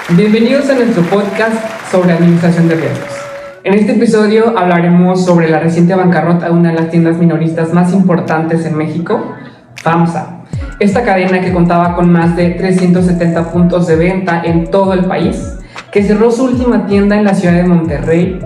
Bienvenidos a nuestro podcast sobre administración de riesgos. En este episodio hablaremos sobre la reciente bancarrota de una de las tiendas minoristas más importantes en México, FAMSA. Esta cadena, que contaba con más de 370 puntos de venta en todo el país, que cerró su última tienda en la ciudad de Monterrey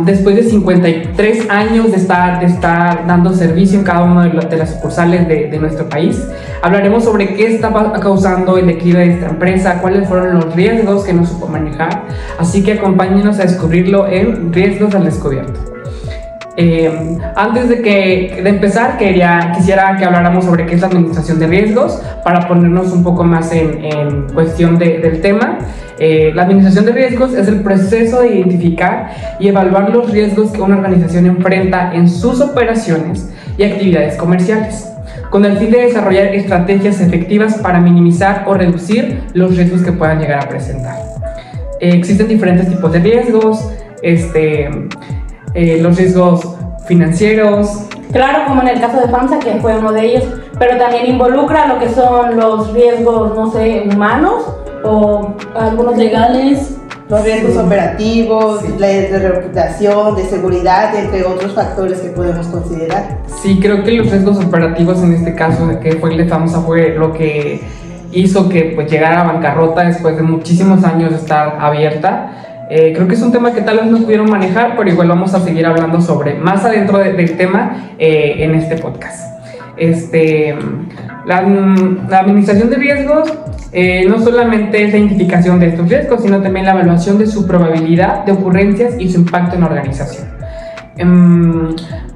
después de 53 años de estar dando servicio en cada una de las sucursales de nuestro país. Hablaremos sobre qué estaba causando el declive de esta empresa, cuáles fueron los riesgos que no supo manejar, así que acompáñenos a descubrirlo en Riesgos al Descubierto. Antes de empezar, quisiera que habláramos sobre qué es la administración de riesgos, para ponernos un poco más en cuestión del tema. La administración de riesgos es el proceso de identificar y evaluar los riesgos que una organización enfrenta en sus operaciones y actividades comerciales, con el fin de desarrollar estrategias efectivas para minimizar o reducir los riesgos que puedan llegar a presentar. Existen diferentes tipos de riesgos, los riesgos financieros. Claro, como en el caso de FAMSA, que fue uno de ellos, pero también involucra lo que son los riesgos, humanos o algunos legales. Los riesgos operativos, de reputación, de seguridad, entre otros factores que podemos considerar. Sí, creo que los riesgos operativos en este caso, que fue el de FAMSA, fue lo que hizo que llegara a bancarrota después de muchísimos años de estar abierta. Creo que es un tema que tal vez no pudieron manejar, pero igual vamos a seguir hablando sobre más adentro del tema en este podcast. La administración de riesgos no solamente es la identificación de estos riesgos, sino también la evaluación de su probabilidad de ocurrencias y su impacto en la organización.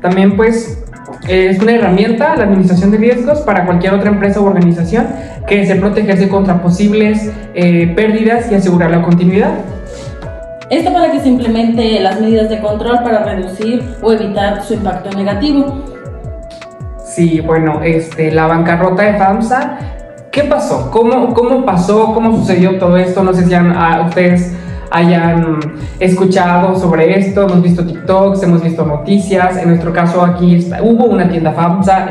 También es una herramienta, la administración de riesgos, para cualquier otra empresa u organización que desee protegerse contra posibles pérdidas y asegurar la continuidad. Esto para que se implemente las medidas de control para reducir o evitar su impacto negativo. Sí, bueno, la bancarrota de FAMSA, ¿qué pasó? ¿Cómo pasó? ¿Cómo sucedió todo esto? No sé si ustedes hayan escuchado sobre esto. Hemos visto TikToks, hemos visto noticias. En nuestro caso aquí hubo una tienda FAMSA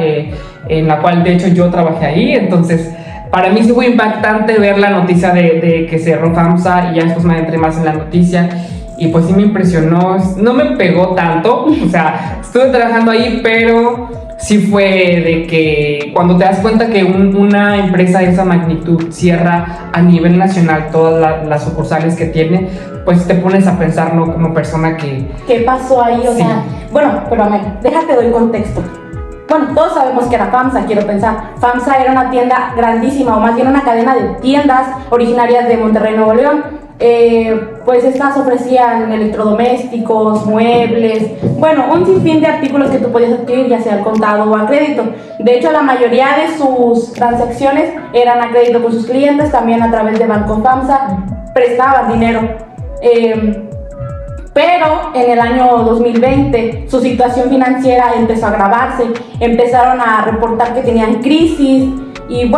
en la cual de hecho yo trabajé ahí, entonces para mí sí fue impactante ver la noticia de que cerró FAMSA, y ya después me adentré más en la noticia y pues sí me impresionó. No me pegó tanto, o sea, estuve trabajando ahí, pero sí fue de que cuando te das cuenta que una empresa de esa magnitud cierra a nivel nacional todas las sucursales que tiene, pues te pones a pensar, ¿no? Como persona ¿qué pasó ahí? O sí. sea, bueno, pero déjate doy contexto. Bueno, todos sabemos que era FAMSA, quiero pensar. FAMSA era una tienda grandísima, o más bien una cadena de tiendas originarias de Monterrey, Nuevo León. Pues estas ofrecían electrodomésticos, muebles, un sinfín de artículos que tú podías adquirir, ya sea al contado o a crédito. De hecho, la mayoría de sus transacciones eran a crédito con sus clientes, también a través de Banco FAMSA prestaban dinero. Pero en el año 2020 su situación financiera empezó a agravarse, empezaron a reportar que tenían crisis, y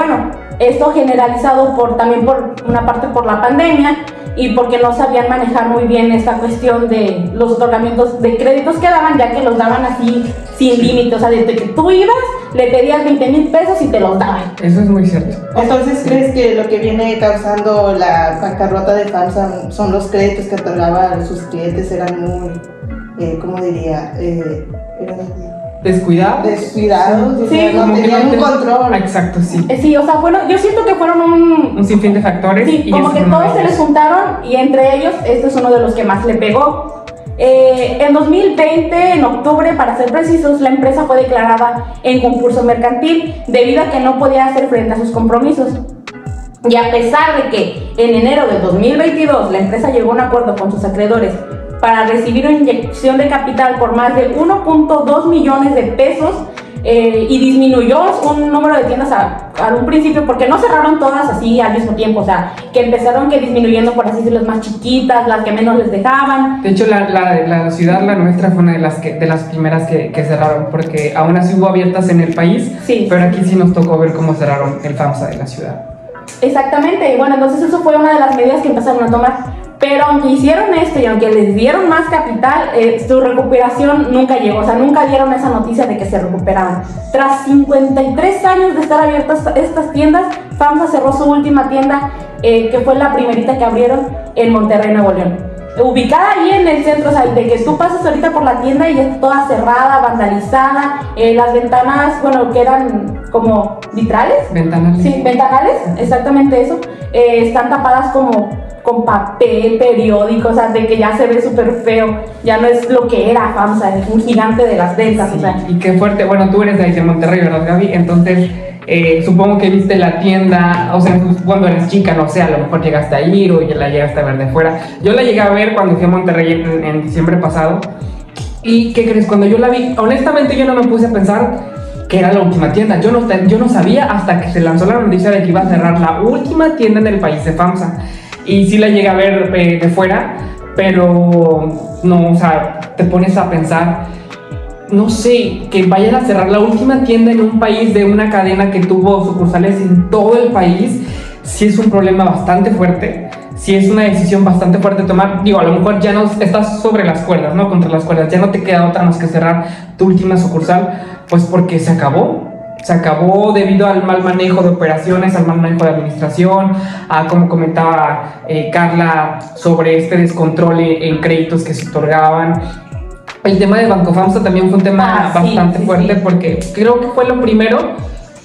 esto generalizado también por una parte por la pandemia, y porque no sabían manejar muy bien esta cuestión de los otorgamientos de créditos que daban, ya que los daban así sin límite, o sea, desde que tú ibas, le pedías 20,000 pesos y te los daban. Eso es muy cierto. Entonces, ¿crees que lo que viene causando la bancarrota de FAMSA son los créditos que otorgaban sus clientes? Eran muy, ¿cómo diría? ¿Descuidados? Sí, no tenían un control. Exacto, sí. Sí, o sea, yo siento que fueron un sinfín de factores. Sí, y como que todos se les juntaron, y entre ellos este es uno de los que más le pegó. En 2020, en octubre, para ser precisos, la empresa fue declarada en concurso mercantil debido a que no podía hacer frente a sus compromisos. Y a pesar de que en enero del 2022 la empresa llegó a un acuerdo con sus acreedores para recibir una inyección de capital por más de 1.2 millones de pesos, y disminuyó un número de tiendas a un principio, porque no cerraron todas así al mismo tiempo, o sea, que empezaron disminuyendo, por así decirlo, las más chiquitas, las que menos les dejaban. De hecho, la ciudad, la nuestra, fue una de las primeras que cerraron, porque aún así hubo abiertas en el país, sí, pero aquí sí nos tocó ver cómo cerraron el FAMSA de la ciudad. Exactamente, y entonces eso fue una de las medidas que empezaron a tomar. Pero aunque hicieron esto y aunque les dieron más capital, su recuperación nunca llegó, o sea, nunca dieron esa noticia de que se recuperaban. Tras 53 años de estar abiertas estas tiendas, FAMSA cerró su última tienda que fue la primerita que abrieron en Monterrey, Nuevo León. Ubicada ahí en el centro, o sea, de que tú pasas ahorita por la tienda y está toda cerrada, vandalizada, las ventanas, bueno, que eran como vitrales. Ventanales. Sí, ventanales, exactamente eso. Están tapadas como con papel, periódico, o sea, de que ya se ve súper feo, ya no es lo que era FAMSA, es un gigante de las ventas, Sí, o sea. y qué fuerte. Bueno, tú eres de ahí de Monterrey, ¿verdad, Gaby? Entonces, supongo que viste la tienda, o sea, cuando eres chica, no sé, a lo mejor llegaste a ir o ya la llegaste a ver de fuera. Yo la llegué a ver cuando fui a Monterrey en diciembre pasado. ¿Y qué crees? Cuando yo la vi, honestamente yo no me puse a pensar que era la última tienda. Yo no sabía hasta que se lanzó la noticia de que iba a cerrar la última tienda en el país de FAMSA. Y sí la llegué a ver de fuera, pero no, o sea, te pones a pensar, no sé, que vayan a cerrar la última tienda en un país de una cadena que tuvo sucursales en todo el país, sí es un problema bastante fuerte, sí es una decisión bastante fuerte tomar. Digo, a lo mejor ya no estás sobre las cuerdas, ¿no? Contra las cuerdas, ya no te queda otra más que cerrar tu última sucursal, pues porque se acabó. Se acabó debido al mal manejo de operaciones, al mal manejo de administración, a como comentaba Carla sobre este descontrol en créditos que se otorgaban. El tema de Banco FAMSA también fue un tema bastante fuerte, porque creo que fue lo primero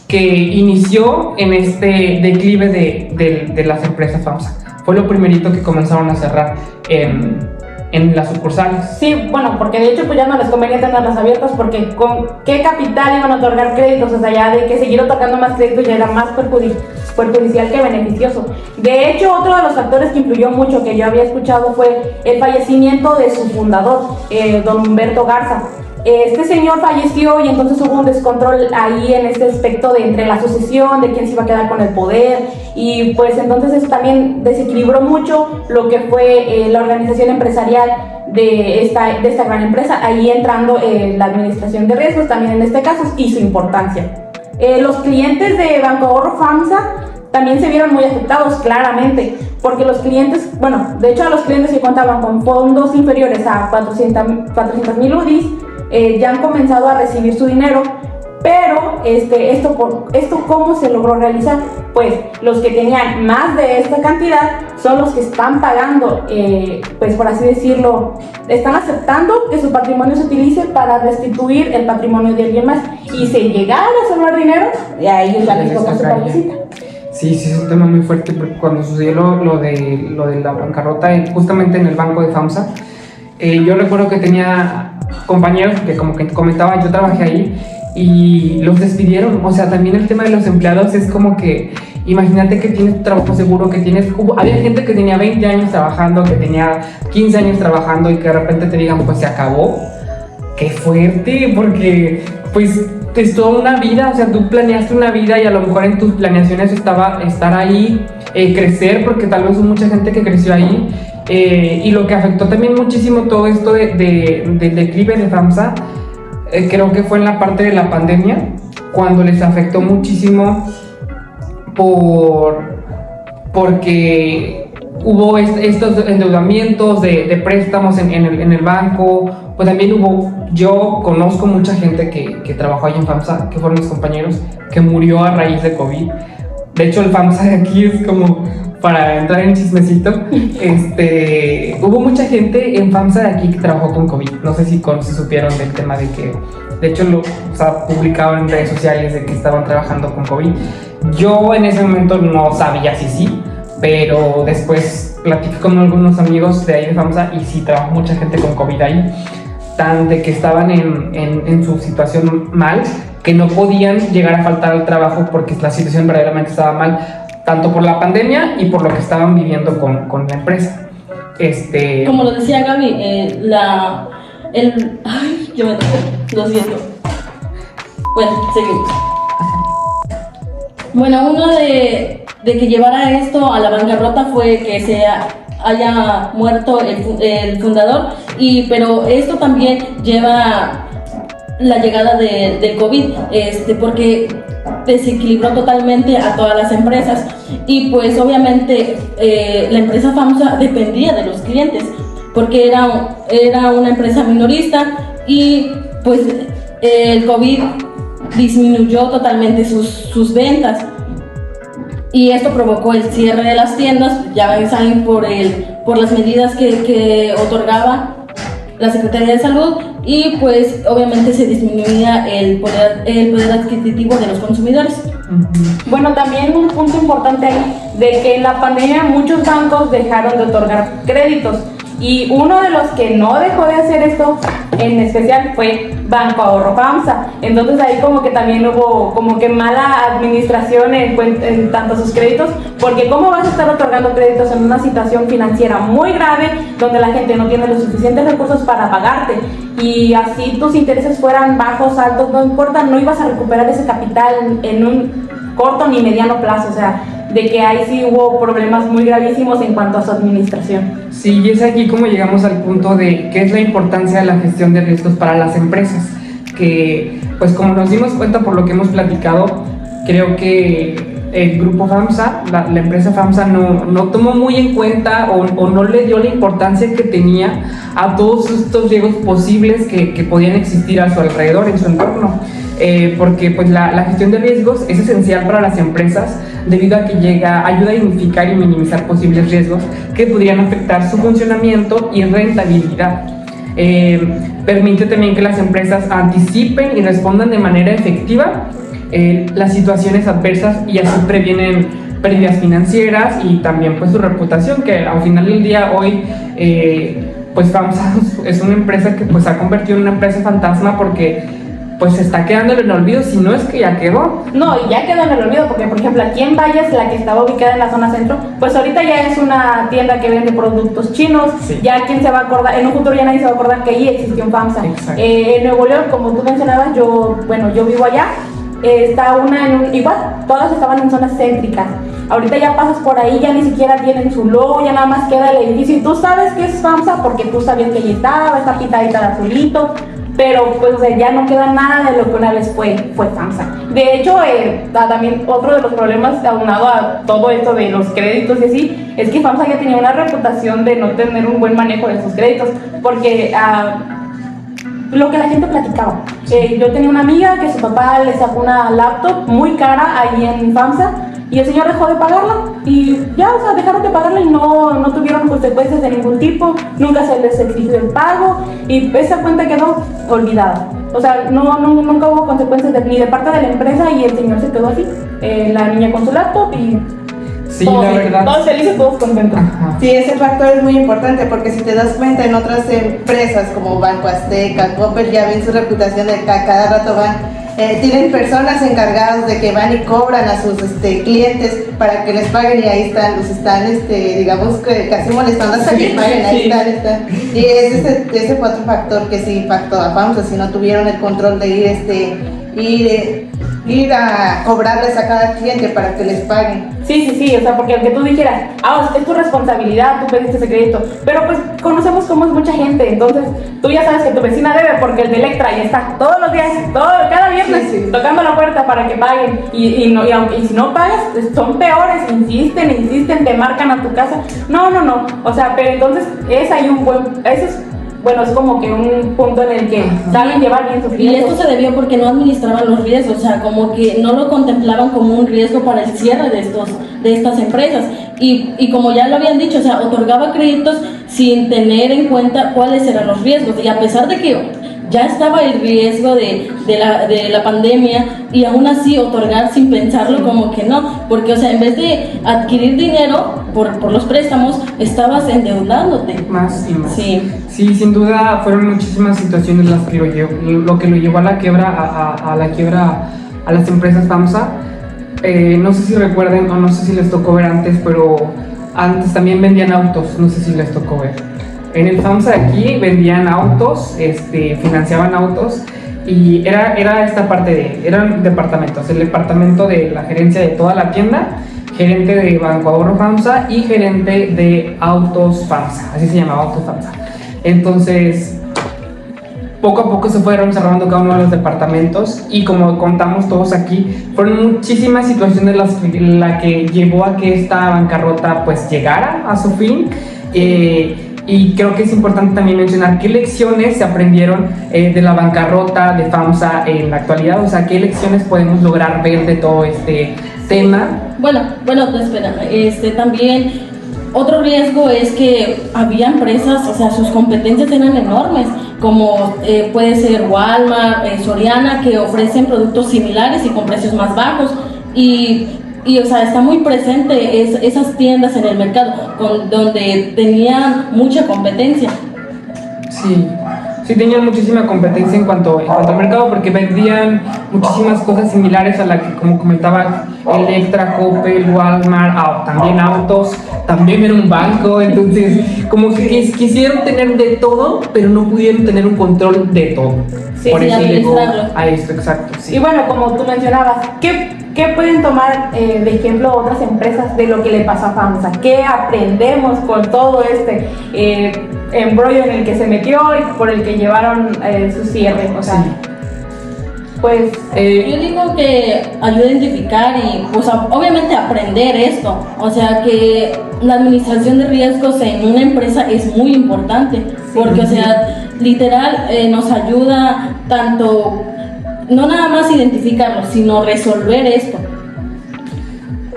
que inició en este declive de las empresas FAMSA. Fue lo primerito que comenzaron a cerrar en las sucursales. Sí, bueno, porque de hecho pues ya no les convenía tenerlas abiertas, porque con qué capital iban a otorgar créditos, o sea, ya de que seguir otorgando más créditos ya era más perjudicial que beneficioso. De hecho, otro de los factores que influyó mucho, que yo había escuchado, fue el fallecimiento de su fundador, don Humberto Garza. Este señor falleció y entonces hubo un descontrol ahí en este aspecto de entre la sucesión, de quién se iba a quedar con el poder, y pues entonces eso también desequilibró mucho lo que fue la organización empresarial de esta gran empresa, ahí entrando la administración de riesgos también en este caso y su importancia. Los clientes de Banco Ahorro FAMSA también se vieron muy afectados, claramente, porque los clientes, bueno, de hecho a los clientes que contaban con fondos inferiores a 400,000 UDIs, ya han comenzado a recibir su dinero, pero esto ¿cómo se logró realizar? Pues los que tenían más de esta cantidad son los que están pagando, pues por así decirlo, están aceptando que su patrimonio se utilice para restituir el patrimonio de alguien más, y si llegaron a sobrar dinero, a ellos ya les toca su partecita. Sí, es un tema muy fuerte, porque cuando sucedió lo de la bancarrota, justamente en el banco de FAMSA, yo recuerdo que tenía compañeros que, como que comentaba, yo trabajé ahí y los despidieron. O sea, también el tema de los empleados es como que, imagínate que tienes tu trabajo seguro, había gente que tenía 20 años trabajando, que tenía 15 años trabajando, y que de repente te digan, pues se acabó. Qué fuerte, porque pues es toda una vida, o sea, tú planeaste una vida y a lo mejor en tus planeaciones estaba estar ahí, crecer, porque tal vez hubo mucha gente que creció ahí. Y lo que afectó también muchísimo todo esto del declive de FAMSA, creo que fue en la parte de la pandemia, cuando les afectó muchísimo porque hubo estos endeudamientos de préstamos en el banco. Pues también yo conozco mucha gente que trabajó ahí en FAMSA, que fueron mis compañeros, que murió a raíz de COVID. De hecho, el FAMSA de aquí es como, para entrar en chismecito, hubo mucha gente en FAMSA de aquí que trabajó con COVID. No sé si supieron del tema de que, de hecho, publicaban en redes sociales de que estaban trabajando con COVID. Yo en ese momento no sabía si sí, pero después platiqué con algunos amigos de ahí de FAMSA y sí trabajó mucha gente con COVID ahí, tan de que estaban en su situación mal, que no podían llegar a faltar al trabajo porque la situación verdaderamente estaba mal, tanto por la pandemia y por lo que estaban viviendo con la empresa. Como lo decía Gaby, yo me tocé, lo siento. Bueno, seguimos. Bueno, uno de que llevara esto a la bancarrota fue que se haya muerto el fundador, pero esto también lleva la llegada del COVID, porque desequilibró totalmente a todas las empresas, y pues obviamente la empresa FAMSA dependía de los clientes, porque era una empresa minorista, y pues el COVID disminuyó totalmente sus ventas. y esto provocó el cierre de las tiendas, ya saben, por las medidas que otorgaba la Secretaría de Salud, y pues obviamente se disminuía el poder adquisitivo de los consumidores. Bueno, también un punto importante ahí, de que en la pandemia muchos bancos dejaron de otorgar créditos, y uno de los que no dejó de hacer esto en especial fue Banco Ahorro FAMSA. Entonces ahí como que también hubo como que mala administración en tanto sus créditos, porque cómo vas a estar otorgando créditos en una situación financiera muy grave donde la gente no tiene los suficientes recursos para pagarte, y así tus intereses fueran bajos, altos, no importa, no ibas a recuperar ese capital en un corto ni mediano plazo. O sea, de que ahí sí hubo problemas muy gravísimos en cuanto a su administración. Sí, y es aquí como llegamos al punto de qué es la importancia de la gestión de riesgos para las empresas, que pues como nos dimos cuenta por lo que hemos platicado, creo que el grupo FAMSA, la empresa FAMSA no tomó muy en cuenta o no le dio la importancia que tenía a todos estos riesgos posibles que podían existir a su alrededor, en su entorno. Porque pues la gestión de riesgos es esencial para las empresas debido a que ayuda a identificar y minimizar posibles riesgos que podrían afectar su funcionamiento y rentabilidad. Permite también que las empresas anticipen y respondan de manera efectiva las situaciones adversas, y así previenen pérdidas financieras y también pues su reputación, que al final del día hoy pues FAMSA es una empresa que pues se ha convertido en una empresa fantasma, porque pues se está quedando en el olvido, si no es que ya quedó. No, y ya quedó en el olvido, porque por ejemplo aquí en Valles, la que estaba ubicada en la zona centro, pues ahorita ya es una tienda que vende productos chinos. Sí. Ya quién se va a acordar, en un futuro ya nadie se va a acordar que ahí existió un FAMSA. En Nuevo León, como tú mencionabas, yo vivo allá, está una igual, todas estaban en zonas céntricas. Ahorita ya pasas por ahí, ya ni siquiera tienen su logo, ya nada más queda el edificio, y tú sabes que es FAMSA porque tú sabías que allí está pintadita de azulito. Pero pues o sea, ya no queda nada de lo que una vez fue FAMSA. De hecho, también otro de los problemas aunado a todo esto de los créditos y así, es que FAMSA ya tenía una reputación de no tener un buen manejo de sus créditos, porque lo que la gente platicaba, yo tenía una amiga que su papá le sacó una laptop muy cara ahí en FAMSA, y el señor dejó de pagarla, y ya, o sea, dejaron de pagarla y no tuvieron consecuencias de ningún tipo, nunca se les exigió el pago, y esa cuenta quedó olvidada. O sea, nunca hubo consecuencias ni de parte de la empresa, y el señor se quedó así, la niña con su laptop, y Sí, todos, la verdad. todos felices, todos contentos. Ajá. Sí, ese factor es muy importante, porque si te das cuenta, en otras empresas como Banco Azteca, Coppel, ya ven su reputación de que a cada rato tienen personas encargadas de que van y cobran a sus clientes para que les paguen, y ahí los están digamos que casi molestando hasta que paguen, ahí están. Y ese fue otro factor que sí impactó a FAMSA, si no tuvieron el control de ir a cobrarles a cada cliente para que les paguen. Sí, o sea, porque aunque tú dijeras, es tu responsabilidad, tú pediste ese crédito, pero pues conocemos cómo es mucha gente, entonces tú ya sabes que tu vecina debe porque el de Electra ya está todos los días, cada viernes, Sí. tocando la puerta para que paguen, y si no pagas, pues son peores, insisten, te marcan a tu casa, no, o sea, pero entonces es como que un punto en el que saben llevar bien sus Y riesgos. esto se debió porque no administraban los riesgos, o sea, como que no lo contemplaban como un riesgo para el cierre de estas empresas. Y como ya lo habían dicho, o sea, otorgaba créditos sin tener en cuenta cuáles eran los riesgos. Y a pesar de que ya estaba el riesgo de la pandemia, y aún así otorgar sin pensarlo, como que no, porque o sea, en vez de adquirir dinero por los préstamos, estabas endeudándote. Más y más. Sí. Sí, sin duda fueron muchísimas situaciones las que lo que lo llevó a la quiebra, a la quiebra a las empresas FAMSA. No sé si recuerden o no sé si les tocó ver antes, pero antes también vendían autos, no sé si les tocó ver. En el FAMSA de aquí vendían autos, financiaban autos, y era esta parte eran departamentos, el departamento de la gerencia de toda la tienda, gerente de Banco Ahorro FAMSA y gerente de Autos FAMSA, así se llamaba, Autos FAMSA. Entonces, poco a poco se fueron cerrando cada uno de los departamentos, y como contamos todos aquí, fueron muchísimas situaciones la que llevó a que esta bancarrota pues llegara a su fin. Y creo que es importante también mencionar qué lecciones se aprendieron de la bancarrota de FAMSA en la actualidad, o sea, qué lecciones podemos lograr ver de todo tema. Bueno, espera, también otro riesgo es que había empresas, o sea, sus competencias eran enormes, como puede ser Walmart, Soriana, que ofrecen productos similares y con precios más bajos, y o sea, está muy presente esas tiendas en el mercado, donde tenían mucha competencia. Sí, tenían muchísima competencia en cuanto al mercado, porque vendían muchísimas cosas similares a la que, como comentaba, Electra, Coppel, Walmart, también autos, también era un banco. Entonces como que quisieron tener de todo, pero no pudieron tener un control de todo. Sí, por eso llegó administrarlo. a esto, exacto. Sí. Y bueno, como tú mencionabas, ¿qué pueden tomar de ejemplo otras empresas de lo que le pasó a FAMSA? ¿Qué aprendemos con todo este embrollo en el que se metió y por el que llevaron su cierre? O sea, Sí. pues... Yo digo que ayuda a identificar y pues obviamente aprender esto, o sea que la administración de riesgos en una empresa es muy importante, porque o sea, literal nos ayuda tanto, no nada más identificarlo, sino resolver esto.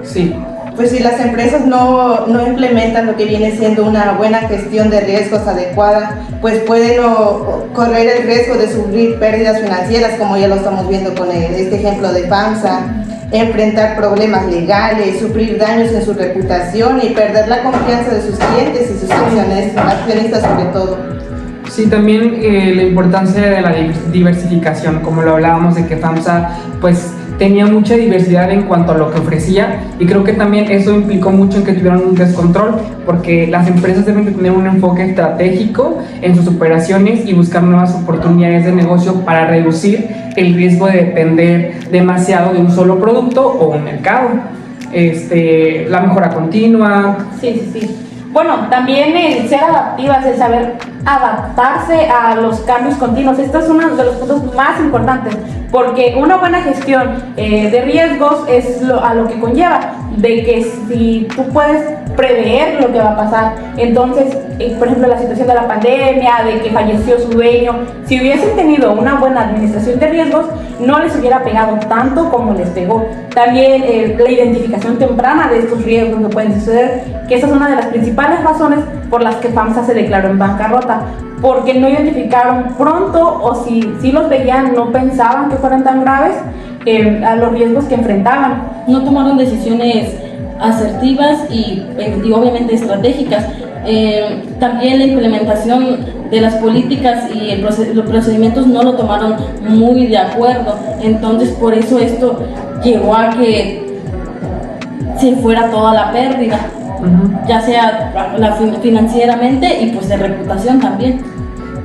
Sí. Pues si las empresas no implementan lo que viene siendo una buena gestión de riesgos adecuada, pues pueden correr el riesgo de sufrir pérdidas financieras, como ya lo estamos viendo con este ejemplo de FAMSA, enfrentar problemas legales, sufrir daños en su reputación y perder la confianza de sus clientes y sus accionistas sobre todo. Sí, también la importancia de la diversificación, como lo hablábamos de que FAMSA pues tenía mucha diversidad en cuanto a lo que ofrecía, y creo que también eso implicó mucho en que tuvieran un descontrol, porque las empresas deben de tener un enfoque estratégico en sus operaciones y buscar nuevas oportunidades de negocio para reducir el riesgo de depender demasiado de un solo producto o un mercado. La mejora continua. Sí. Bueno, también el ser adaptivas, el saber adaptarse a los cambios continuos. Esto es uno de los puntos más importantes, porque una buena gestión de riesgos es a lo que conlleva, de que si tú puedes prever lo que va a pasar, entonces, por ejemplo, la situación de la pandemia, de que falleció su dueño, si hubiesen tenido una buena administración de riesgos, no les hubiera pegado tanto como les pegó. También la identificación temprana de estos riesgos que pueden suceder, que esa es una de las principales razones por las que FAMSA se declaró en bancarrota, porque no identificaron pronto, o si los veían no pensaban que fueran tan graves a los riesgos que enfrentaban. No tomaron decisiones asertivas y obviamente estratégicas. También la implementación de las políticas y los procedimientos no lo tomaron muy de acuerdo, entonces por eso esto llevó a que se fuera toda la pérdida, ya sea financieramente y pues de reputación también.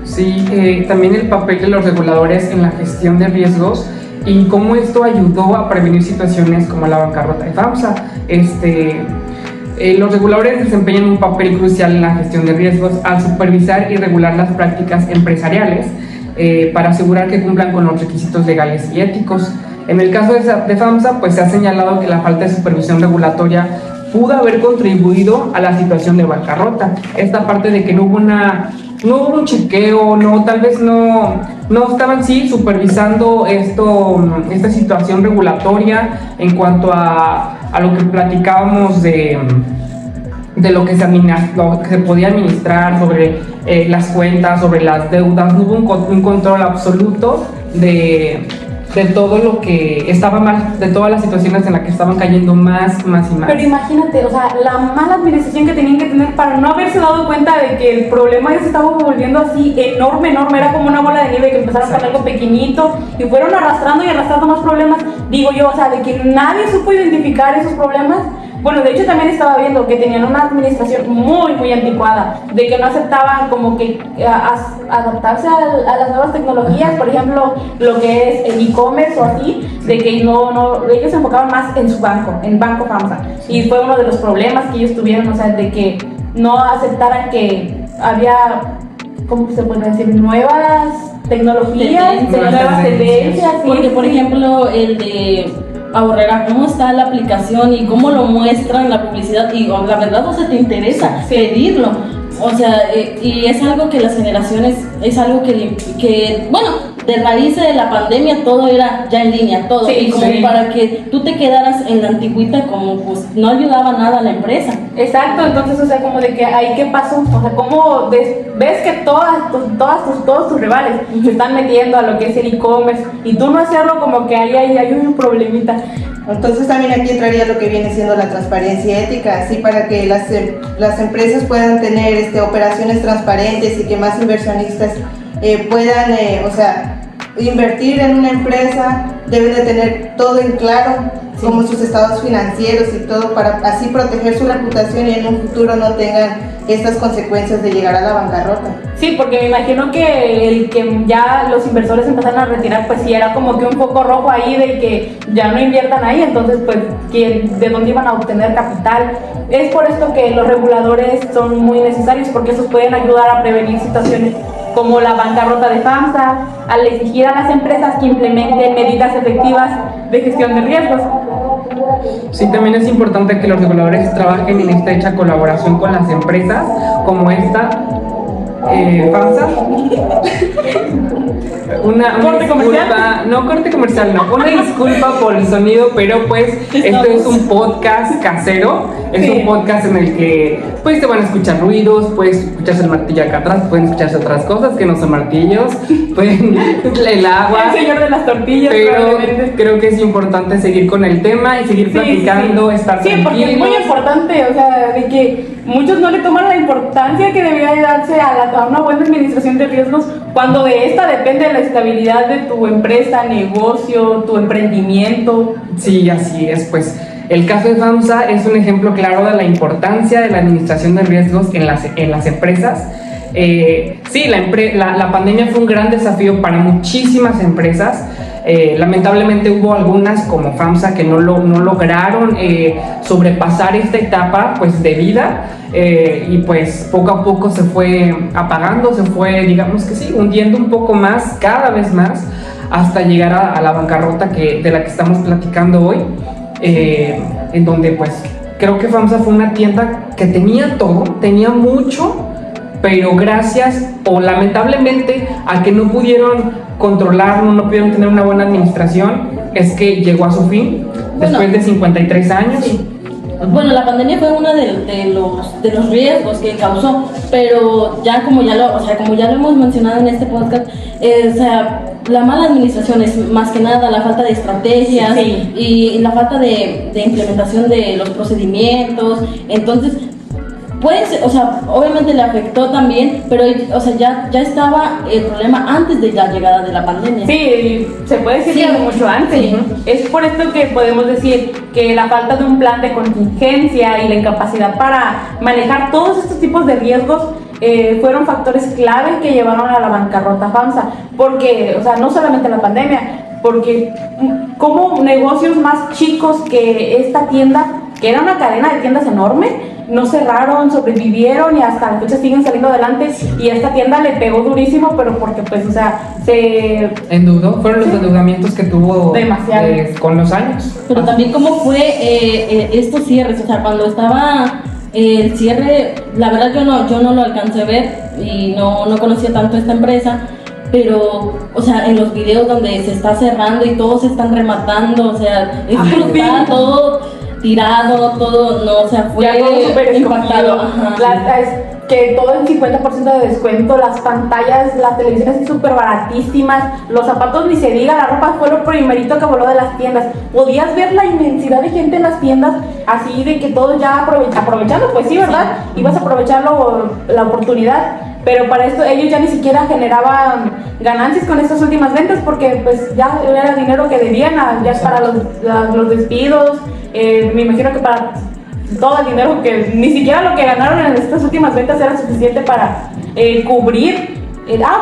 Sí, también el papel de los reguladores en la gestión de riesgos y cómo esto ayudó a prevenir situaciones como la bancarrota de FAMSA. Los reguladores desempeñan un papel crucial en la gestión de riesgos al supervisar y regular las prácticas empresariales para asegurar que cumplan con los requisitos legales y éticos. En el caso de FAMSA, pues se ha señalado que la falta de supervisión regulatoria pudo haber contribuido a la situación de bancarrota. Esta parte de que no hubo un chequeo, tal vez no estaban supervisando esta situación regulatoria en cuanto a lo que platicábamos de lo que se podía administrar, sobre las cuentas, sobre las deudas. No hubo un control absoluto de todo lo que estaba mal, de todas las situaciones en las que estaban cayendo más y más. Pero imagínate, o sea, la mala administración que tenían que tener para no haberse dado cuenta de que el problema ya se estaba volviendo así enorme, era como una bola de nieve que empezaron con algo pequeñito y fueron arrastrando más problemas. Digo yo, o sea, de que nadie supo identificar esos problemas. Bueno, de hecho también estaba viendo que tenían una administración muy anticuada, de que no aceptaban como que adaptarse a las nuevas tecnologías, por ejemplo, lo que es el e-commerce o así, de que ellos se enfocaban más en su banco, en Banco FAMSA, y fue uno de los problemas que ellos tuvieron, o sea, de que no aceptaran que había, ¿cómo se puede decir?, nuevas tecnologías, nuevas tendencias. Porque, por ejemplo, el de Ahorrera, cómo está la aplicación y cómo lo muestran la publicidad, y la verdad, o sea, te interesa pedirlo, o sea, y es algo que las generaciones, es algo que bueno, de raíz de la pandemia todo era ya en línea, todo. Sí, y como sí. para que tú te quedaras en la antigüita, como pues no ayudaba nada a la empresa. Exacto, entonces, o sea, como de que ahí qué pasó, o sea, cómo ves que todos tus rivales se están metiendo a lo que es el e-commerce y tú no hacerlo, como que ahí hay un problemita. Entonces también aquí entraría lo que viene siendo la transparencia ética, así para que las empresas puedan tener operaciones transparentes y que más inversionistas puedan, o sea, invertir en una empresa. Deben de tener todo en claro, Sí. como sus estados financieros y todo, para así proteger su reputación y en un futuro no tengan estas consecuencias de llegar a la bancarrota. Sí, porque me imagino que el que ya los inversores empezaron a retirar, pues sí era como que un foco rojo ahí de que ya no inviertan ahí, entonces pues ¿de dónde iban a obtener capital? Es por esto que los reguladores son muy necesarios, porque esos pueden ayudar a prevenir situaciones como la bancarrota de FAMSA, al exigir a las empresas que implementen medidas efectivas de gestión de riesgos. Sí, también es importante que los reguladores trabajen en estrecha colaboración con las empresas como esta, FAMSA. Una ¿Corte comercial? disculpa, no corte comercial, no, una disculpa por el sonido, pero pues esto es un podcast casero, es Sí. un podcast en el que pues te van a escuchar ruidos, puedes escucharse el martillo acá atrás, pueden escucharse otras cosas que no son martillos, pueden el agua. El señor de las tortillas, Pero probablemente. creo que es importante seguir con el tema y seguir platicando, estar Sí, porque es muy tranquilos. importante, o sea, de que muchos no le toman la importancia que debería de darse a una buena administración de riesgos cuando de esta depende la estabilidad de tu empresa, negocio, tu emprendimiento. Sí, así es, pues el caso de FAMSA es un ejemplo claro de la importancia de la administración de riesgos en las empresas. Sí, la pandemia fue un gran desafío para muchísimas empresas. Lamentablemente hubo algunas como FAMSA que no lograron sobrepasar esta etapa pues de vida, y pues poco a poco se fue apagando, se fue, digamos que sí, hundiendo un poco más, cada vez más, hasta llegar a la bancarrota de la que estamos platicando hoy, en donde pues creo que FAMSA fue una tienda que tenía todo, tenía mucho, pero gracias o lamentablemente a que no pudieron controlarlo, no pudieron tener una buena administración, es que llegó a su fin después de 53 años. Sí. Bueno, la pandemia fue uno de los riesgos que causó, pero ya como ya lo hemos mencionado en este podcast, o sea, la mala administración es más que nada la falta de estrategias, Sí. y la falta de implementación de los procedimientos. Entonces, pues, o sea, obviamente le afectó también, pero, o sea, ya estaba el problema antes de la llegada de la pandemia. Sí, se puede decir Sí. que mucho antes. Sí. Es por esto que podemos decir que la falta de un plan de contingencia y la incapacidad para manejar todos estos tipos de riesgos fueron factores clave que llevaron a la bancarrota FAMSA. Porque, o sea, no solamente la pandemia, porque como negocios más chicos que esta tienda, que era una cadena de tiendas enorme, no cerraron, sobrevivieron y hasta la fecha siguen saliendo adelante, y esta tienda le pegó durísimo, pero porque pues, o sea, se... Endeudó, fueron los endeudamientos que tuvo Demasiado. con los años. Pero también cómo fue estos cierres, o sea, cuando estaba el cierre, la verdad yo no lo alcancé a ver y no conocía tanto esta empresa, pero, o sea, en los videos donde se está cerrando y todos se están rematando, o sea, es Ay, brutal, sí. todo tirado, todo, no, o sea, fue Ya todo súper impactado. escondido. Ajá. Es que todo en 50% de descuento, las pantallas, las televisiones así súper baratísimas, los zapatos ni se diga, la ropa fue lo primerito que voló de las tiendas. Podías ver la inmensidad de gente en las tiendas, así de que todos ya aprovechando, pues sí, ¿verdad? Ibas a aprovechar la oportunidad. Pero para esto ellos ya ni siquiera generaban ganancias con estas últimas ventas, porque pues ya era dinero que debían ya para los despidos, me imagino que para todo el dinero que ni siquiera lo que ganaron en estas últimas ventas era suficiente para cubrir.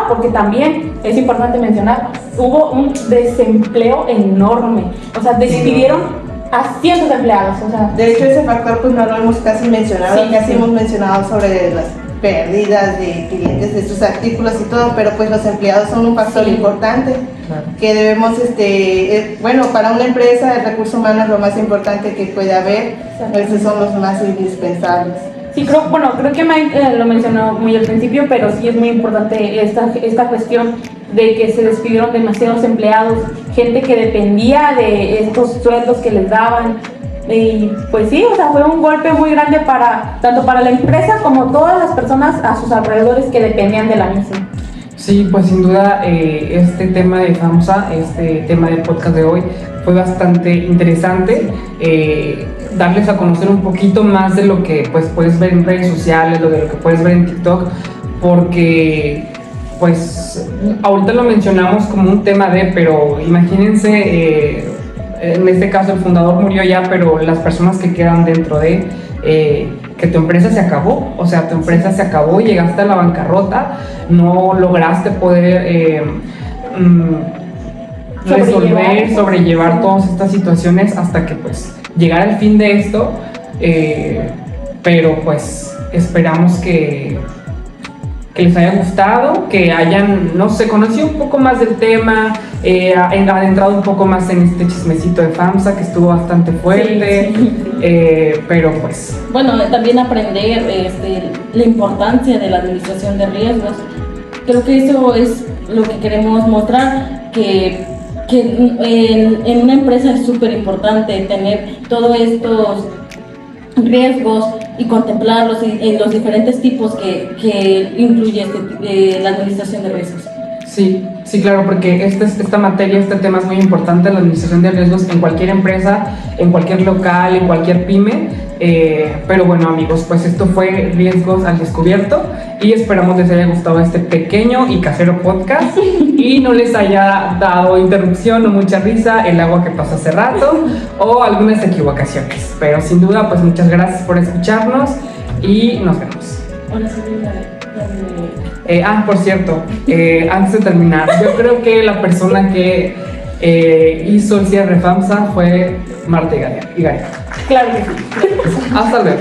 Porque también es importante mencionar, hubo un desempleo enorme, o sea, despidieron a cientos de empleados, o sea, De hecho, ese factor pues no lo hemos casi mencionado, Sí, casi sí. hemos mencionado sobre las pérdidas de clientes de estos artículos y todo, pero pues los empleados son un factor Sí. importante Claro. que debemos, bueno, para una empresa el recurso humano es lo más importante que puede haber, esos son los más indispensables. sí, creo que Mike lo mencionó muy al principio, pero sí es muy importante esta cuestión, de que se despidieron demasiados empleados, gente que dependía de estos sueldos que les daban. Y pues sí, o sea, fue un golpe muy grande tanto para la empresa como todas las personas a sus alrededores que dependían de la misma. Sí, pues sin duda este tema de FAMSA, este tema del podcast de hoy fue bastante interesante. Darles a conocer un poquito más de lo que pues puedes ver en redes sociales, de lo que puedes ver en TikTok, porque pues ahorita lo mencionamos como un tema pero imagínense, en este caso el fundador murió ya, pero las personas que quedan dentro que tu empresa se acabó, o sea, tu empresa se acabó, llegaste a la bancarrota, no lograste poder sobrellevar todas estas situaciones hasta que pues llegara el fin de esto, pero pues esperamos que les haya gustado, que hayan, no sé, conocido un poco más del tema, adentrado un poco más en este chismecito de FAMSA que estuvo bastante fuerte, pero pues... Bueno, también aprender la importancia de la administración de riesgos. Creo que eso es lo que queremos mostrar, que en una empresa es súper importante tener todos estos riesgos y contemplarlos en los diferentes tipos que incluye la administración de riesgos. Sí, claro, porque esta materia, este tema es muy importante, la administración de riesgos en cualquier empresa, en cualquier local, en cualquier pyme. Pero bueno, amigos, pues esto fue Riesgos al Descubierto y esperamos les haya gustado este pequeño y casero podcast y no les haya dado interrupción o mucha risa el agua que pasó hace rato o algunas equivocaciones. Pero sin duda, pues muchas gracias por escucharnos y nos vemos. Ahora sí, por cierto, antes de terminar, yo creo que la persona que hizo el cierre FAMSA fue Marta Igaria. Claro que sí. Hasta luego.